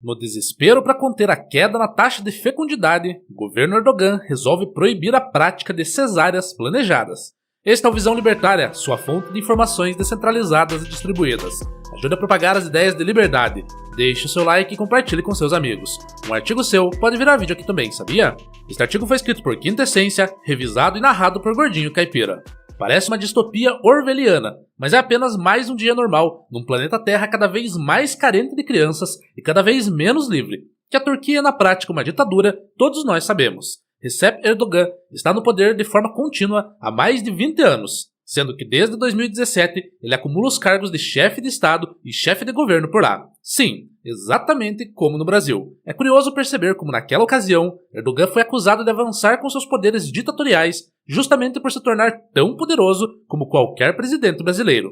No desespero para conter a queda na taxa de fecundidade, o governo Erdogan resolve proibir a prática de cesáreas planejadas. Este é o Visão Libertária, sua fonte de informações descentralizadas e distribuídas. Ajude a propagar as ideias de liberdade. Deixe o seu like e compartilhe com seus amigos. Um artigo seu pode virar vídeo aqui também, sabia? Este artigo foi escrito por Quinta Essência, revisado e narrado por Gordinho Caipira. Parece uma distopia orwelliana, mas é apenas mais um dia normal, num planeta Terra cada vez mais carente de crianças e cada vez menos livre. Que a Turquia é na prática uma ditadura, todos nós sabemos. Recep Erdogan está no poder de forma contínua há mais de 20 anos, sendo que desde 2017 ele acumula os cargos de chefe de Estado e chefe de governo por lá. Sim, exatamente como no Brasil. É curioso perceber como naquela ocasião, Erdogan foi acusado de avançar com seus poderes ditatoriais justamente por se tornar tão poderoso como qualquer presidente brasileiro.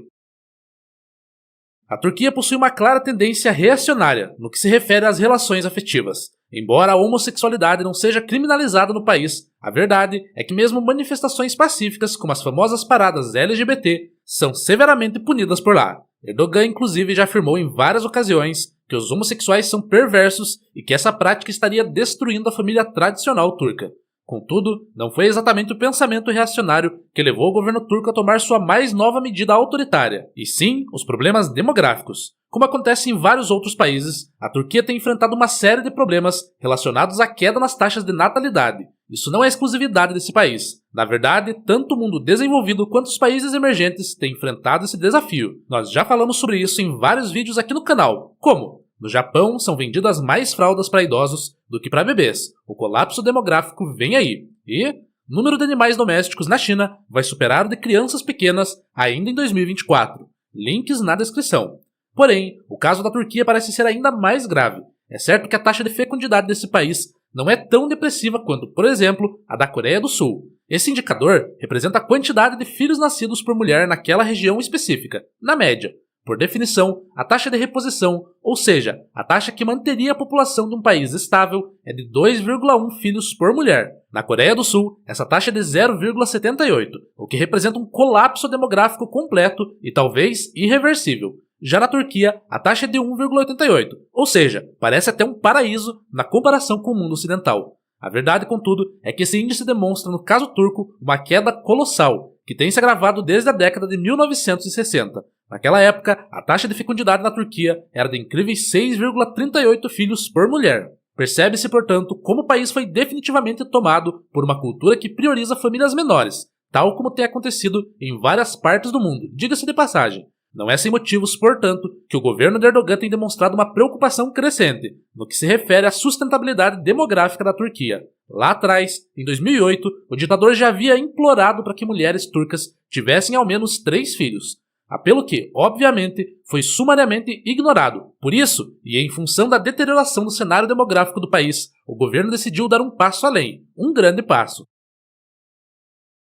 A Turquia possui uma clara tendência reacionária no que se refere às relações afetivas. Embora a homossexualidade não seja criminalizada no país, a verdade é que mesmo manifestações pacíficas como as famosas paradas LGBT são severamente punidas por lá. Erdogan inclusive já afirmou em várias ocasiões que os homossexuais são perversos e que essa prática estaria destruindo a família tradicional turca. Contudo, não foi exatamente o pensamento reacionário que levou o governo turco a tomar sua mais nova medida autoritária, e sim os problemas demográficos. Como acontece em vários outros países, a Turquia tem enfrentado uma série de problemas relacionados à queda nas taxas de natalidade. Isso não é exclusividade desse país. Na verdade, tanto o mundo desenvolvido quanto os países emergentes têm enfrentado esse desafio. Nós já falamos sobre isso em vários vídeos aqui no canal. Como? No Japão, são vendidas mais fraldas para idosos do que para bebês. O colapso demográfico vem aí. E o número de animais domésticos na China vai superar o de crianças pequenas ainda em 2024. Links na descrição. Porém, o caso da Turquia parece ser ainda mais grave. É certo que a taxa de fecundidade desse país não é tão depressiva quanto, por exemplo, a da Coreia do Sul. Esse indicador representa a quantidade de filhos nascidos por mulher naquela região específica, na média. Por definição, a taxa de reposição, ou seja, a taxa que manteria a população de um país estável, é de 2,1 filhos por mulher. Na Coreia do Sul, essa taxa é de 0,78, o que representa um colapso demográfico completo e talvez irreversível. Já na Turquia, a taxa é de 1,88, ou seja, parece até um paraíso na comparação com o mundo ocidental. A verdade, contudo, é que esse índice demonstra no caso turco uma queda colossal, que tem se agravado desde a década de 1960. Naquela época, a taxa de fecundidade na Turquia era de incríveis 6,38 filhos por mulher. Percebe-se, portanto, como o país foi definitivamente tomado por uma cultura que prioriza famílias menores, tal como tem acontecido em várias partes do mundo, diga-se de passagem. Não é sem motivos, portanto, que o governo de Erdogan tem demonstrado uma preocupação crescente no que se refere à sustentabilidade demográfica da Turquia. Lá atrás, em 2008, o ditador já havia implorado para que mulheres turcas tivessem ao menos 3 filhos. Apelo que, obviamente, foi sumariamente ignorado. Por isso, e em função da deterioração do cenário demográfico do país, o governo decidiu dar um passo além, um grande passo.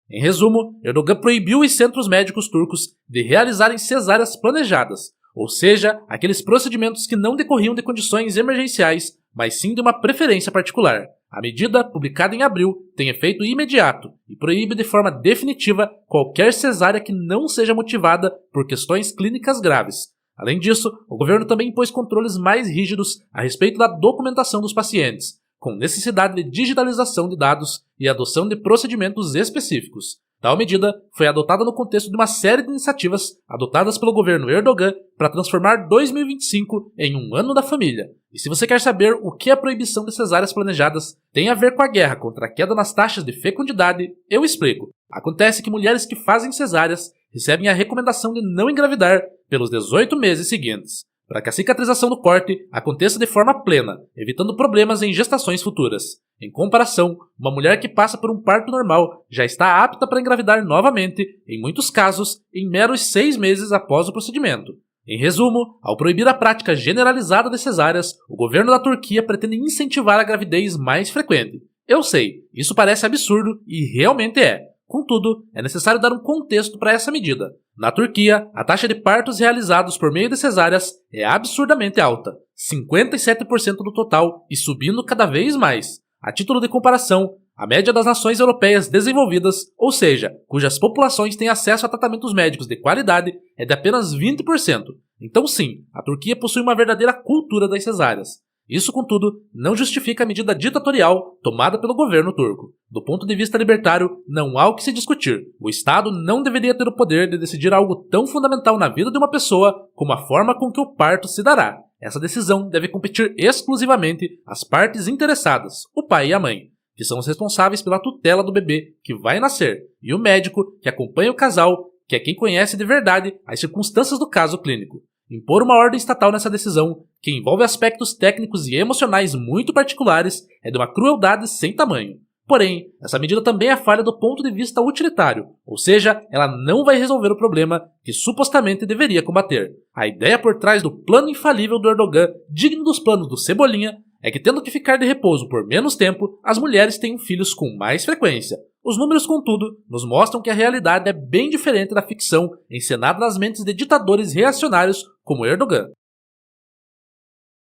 Em resumo, Erdogan proibiu os centros médicos turcos de realizarem cesáreas planejadas, ou seja, aqueles procedimentos que não decorriam de condições emergenciais, mas sim de uma preferência particular. A medida, publicada em abril, tem efeito imediato e proíbe de forma definitiva qualquer cesárea que não seja motivada por questões clínicas graves. Além disso, o governo também impôs controles mais rígidos a respeito da documentação dos pacientes, com necessidade de digitalização de dados e adoção de procedimentos específicos. Tal medida foi adotada no contexto de uma série de iniciativas adotadas pelo governo Erdogan para transformar 2025 em um ano da família. E se você quer saber o que a proibição de cesáreas planejadas tem a ver com a guerra contra a queda nas taxas de fecundidade, eu explico. Acontece que mulheres que fazem cesáreas recebem a recomendação de não engravidar pelos 18 meses seguintes, para que a cicatrização do corte aconteça de forma plena, evitando problemas em gestações futuras. Em comparação, uma mulher que passa por um parto normal já está apta para engravidar novamente, em muitos casos, em meros 6 meses após o procedimento. Em resumo, ao proibir a prática generalizada de cesáreas, o governo da Turquia pretende incentivar a gravidez mais frequente. Eu sei, isso parece absurdo e realmente é. Contudo, é necessário dar um contexto para essa medida. Na Turquia, a taxa de partos realizados por meio de cesáreas é absurdamente alta, 57% do total e subindo cada vez mais. A título de comparação, a média das nações europeias desenvolvidas, ou seja, cujas populações têm acesso a tratamentos médicos de qualidade, é de apenas 20%. Então sim, a Turquia possui uma verdadeira cultura das cesáreas. Isso, contudo, não justifica a medida ditatorial tomada pelo governo turco. Do ponto de vista libertário, não há o que se discutir. O Estado não deveria ter o poder de decidir algo tão fundamental na vida de uma pessoa como a forma com que o parto se dará. Essa decisão deve competir exclusivamente às partes interessadas, o pai e a mãe, que são os responsáveis pela tutela do bebê que vai nascer, e o médico que acompanha o casal, que é quem conhece de verdade as circunstâncias do caso clínico. Impor uma ordem estatal nessa decisão, que envolve aspectos técnicos e emocionais muito particulares, é de uma crueldade sem tamanho. Porém, essa medida também é falha do ponto de vista utilitário, ou seja, ela não vai resolver o problema que supostamente deveria combater. A ideia por trás do plano infalível do Erdogan, digno dos planos do Cebolinha, é que, tendo que ficar de repouso por menos tempo, as mulheres tenham filhos com mais frequência. Os números, contudo, nos mostram que a realidade é bem diferente da ficção encenada nas mentes de ditadores reacionários como Erdogan.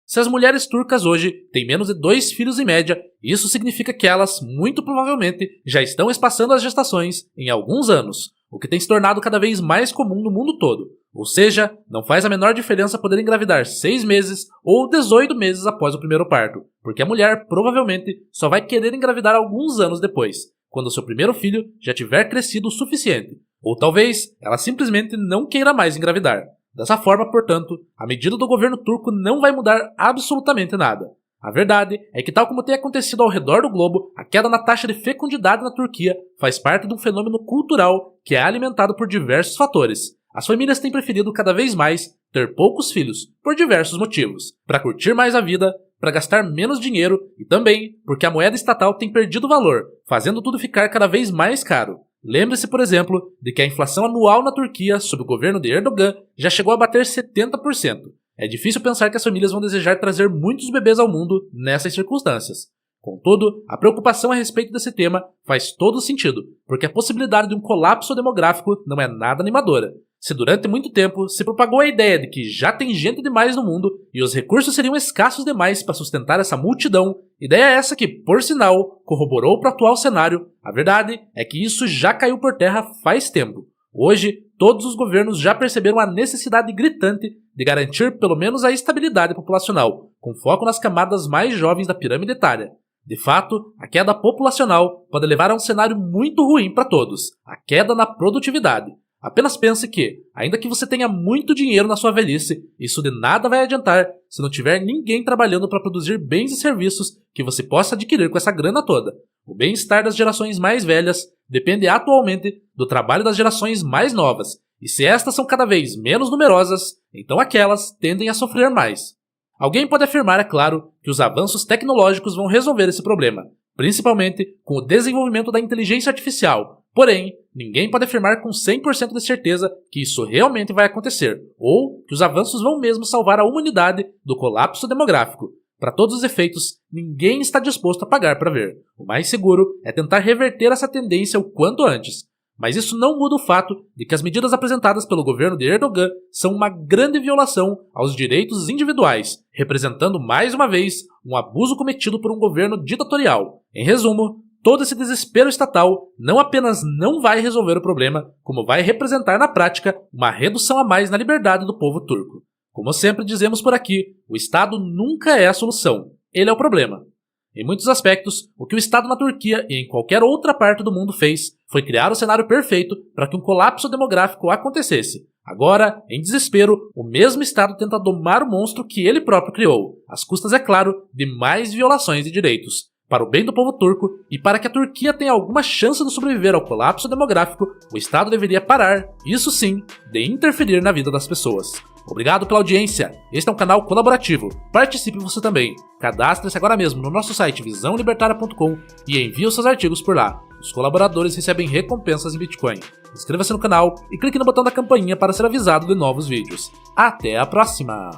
Se as mulheres turcas hoje têm menos de 2 filhos em média, isso significa que elas, muito provavelmente, já estão espaçando as gestações em alguns anos, o que tem se tornado cada vez mais comum no mundo todo. Ou seja, não faz a menor diferença poder engravidar 6 meses ou 18 meses após o primeiro parto, porque a mulher provavelmente só vai querer engravidar alguns anos depois, quando seu primeiro filho já tiver crescido o suficiente. Ou talvez ela simplesmente não queira mais engravidar. Dessa forma, portanto, a medida do governo turco não vai mudar absolutamente nada. A verdade é que, tal como tem acontecido ao redor do globo, a queda na taxa de fecundidade na Turquia faz parte de um fenômeno cultural que é alimentado por diversos fatores. As famílias têm preferido cada vez mais ter poucos filhos, por diversos motivos. Para curtir mais a vida, para gastar menos dinheiro e também porque a moeda estatal tem perdido valor, fazendo tudo ficar cada vez mais caro. Lembre-se, por exemplo, de que a inflação anual na Turquia, sob o governo de Erdogan, já chegou a bater 70%. É difícil pensar que as famílias vão desejar trazer muitos bebês ao mundo nessas circunstâncias. Contudo, a preocupação a respeito desse tema faz todo sentido, porque a possibilidade de um colapso demográfico não é nada animadora. Se durante muito tempo se propagou a ideia de que já tem gente demais no mundo e os recursos seriam escassos demais para sustentar essa multidão, ideia essa que, por sinal, corroborou para o atual cenário, a verdade é que isso já caiu por terra faz tempo. Hoje, todos os governos já perceberam a necessidade gritante de garantir pelo menos a estabilidade populacional, com foco nas camadas mais jovens da pirâmide etária. De fato, a queda populacional pode levar a um cenário muito ruim para todos, a queda na produtividade. Apenas pense que, ainda que você tenha muito dinheiro na sua velhice, isso de nada vai adiantar se não tiver ninguém trabalhando para produzir bens e serviços que você possa adquirir com essa grana toda. O bem-estar das gerações mais velhas depende atualmente do trabalho das gerações mais novas, e se estas são cada vez menos numerosas, então aquelas tendem a sofrer mais. Alguém pode afirmar, é claro, que os avanços tecnológicos vão resolver esse problema, principalmente com o desenvolvimento da inteligência artificial. Porém, ninguém pode afirmar com 100% de certeza que isso realmente vai acontecer, ou que os avanços vão mesmo salvar a humanidade do colapso demográfico. Para todos os efeitos, ninguém está disposto a pagar para ver. O mais seguro é tentar reverter essa tendência o quanto antes. Mas isso não muda o fato de que as medidas apresentadas pelo governo de Erdogan são uma grande violação aos direitos individuais, representando mais uma vez um abuso cometido por um governo ditatorial. Em resumo, todo esse desespero estatal não apenas não vai resolver o problema, como vai representar na prática uma redução a mais na liberdade do povo turco. Como sempre dizemos por aqui, o Estado nunca é a solução, ele é o problema. Em muitos aspectos, o que o Estado na Turquia e em qualquer outra parte do mundo fez foi criar o cenário perfeito para que um colapso demográfico acontecesse. Agora, em desespero, o mesmo Estado tenta domar o monstro que ele próprio criou, às custas, é claro, de mais violações de direitos. Para o bem do povo turco e para que a Turquia tenha alguma chance de sobreviver ao colapso demográfico, o Estado deveria parar, isso sim, de interferir na vida das pessoas. Obrigado pela audiência, este é um canal colaborativo, participe você também. Cadastre-se agora mesmo no nosso site visãolibertaria.com e envie os seus artigos por lá. Os colaboradores recebem recompensas em Bitcoin. Inscreva-se no canal e clique no botão da campainha para ser avisado de novos vídeos. Até a próxima!